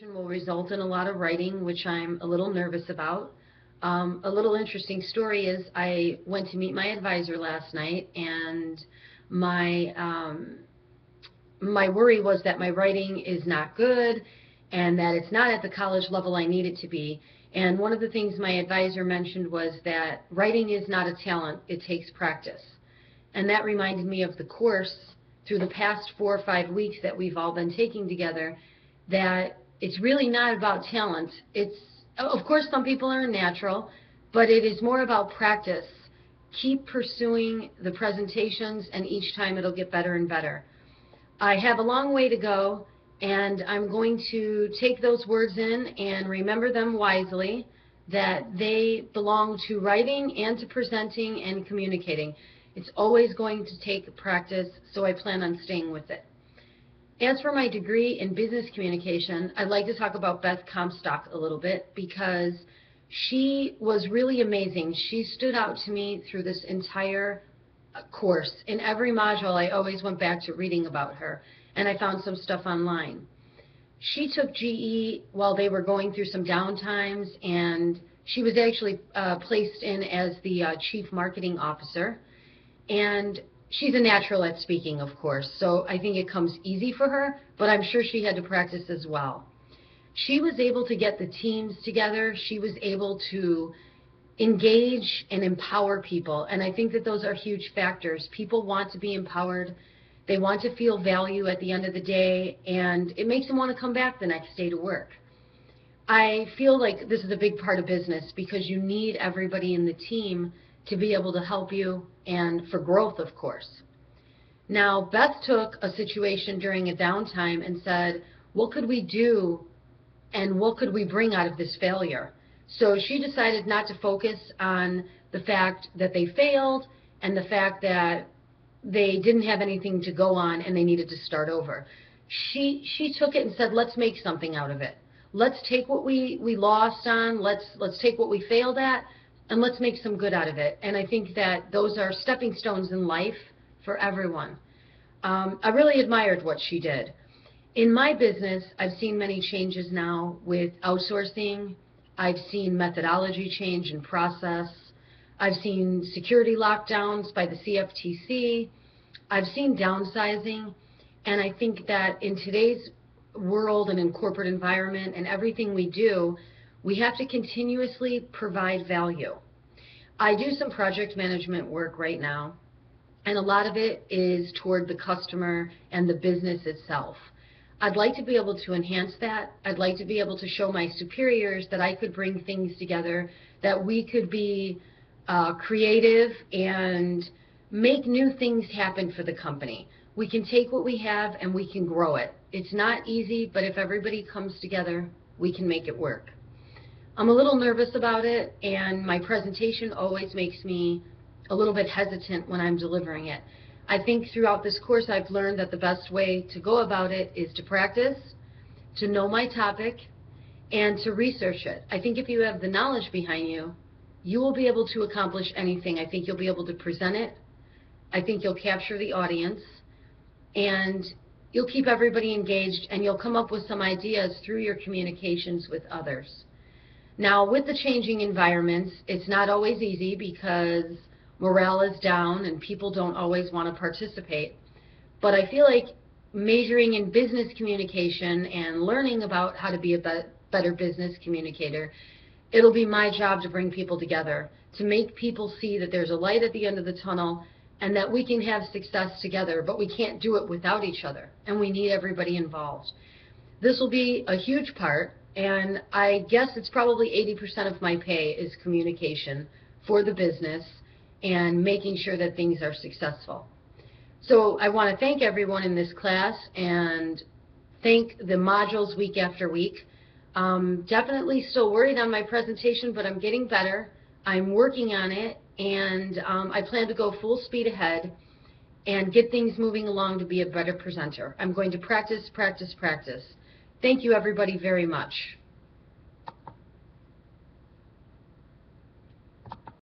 Will result in a lot of writing, which I'm a little nervous about. A little interesting story is I went to meet my advisor last night, and my my worry was that my writing is not good and that it's not at the college level I need it to be. And one of the things my advisor mentioned was that writing is not a talent, it takes practice. And that reminded me of the course through the past 4 or 5 weeks that we've all been taking together, that it's really not about talent. It's, of course, some people are natural, but it is more about practice. Keep pursuing the presentations, and each time it'll get better and better. I have a long way to go, and I'm going to take those words in and remember them wisely, that they belong to writing and to presenting and communicating. It's always going to take practice, so I plan on staying with it. As for my degree in business communication, I'd like to talk about Beth Comstock a little bit because she was really amazing. She stood out to me through this entire course. In every module, I always went back to reading about her, and I found some stuff online. She took GE while they were going through some downtimes, and she was actually placed in as the chief marketing officer. And she's a natural at speaking, of course, so I think it comes easy for her, but I'm sure she had to practice as well. She was able to get the teams together. She was able to engage and empower people, and I think that those are huge factors. People want to be empowered. They want to feel value at the end of the day, and it makes them want to come back the next day to work. I feel like this is a big part of business because you need everybody in the team to be able to help you, and for growth, of course. Now, Beth took a situation during a downtime and said, what could we do and what could we bring out of this failure? So she decided not to focus on the fact that they failed and the fact that they didn't have anything to go on and they needed to start over. She took it and said, let's make something out of it. Let's take what we lost on, let's take what we failed at, and let's make some good out of it. And I think that those are stepping stones in life for everyone. I really admired what she did. In my business, I've seen many changes now with outsourcing. I've seen methodology change and process. I've seen security lockdowns by the CFTC. I've seen downsizing. And I think that in today's world and in corporate environment and everything we do, we have to continuously provide value. I do some project management work right now, and a lot of it is toward the customer and the business itself. I'd like to be able to enhance that. I'd like to be able to show my superiors that I could bring things together, that we could be creative and make new things happen for the company. We can take what we have and we can grow it. It's not easy, but if everybody comes together, we can make it work. I'm a little nervous about it, and my presentation always makes me a little bit hesitant when I'm delivering it. I think throughout this course I've learned that the best way to go about it is to practice, to know my topic, and to research it. I think if you have the knowledge behind you, you will be able to accomplish anything. I think you'll be able to present it. I think you'll capture the audience, and you'll keep everybody engaged, and you'll come up with some ideas through your communications with others. Now, with the changing environments, it's not always easy because morale is down and people don't always want to participate. But I feel like majoring in business communication and learning about how to be a better business communicator, it'll be my job to bring people together, to make people see that there's a light at the end of the tunnel and that we can have success together, but we can't do it without each other, and we need everybody involved. This will be a huge part. And I guess it's probably 80% of my pay is communication for the business and making sure that things are successful. So I want to thank everyone in this class and thank the modules week after week. Definitely still worried on my presentation, but I'm getting better. I'm working on it, and I plan to go full speed ahead and get things moving along to be a better presenter. I'm going to practice, practice, practice. Thank you, everybody, very much.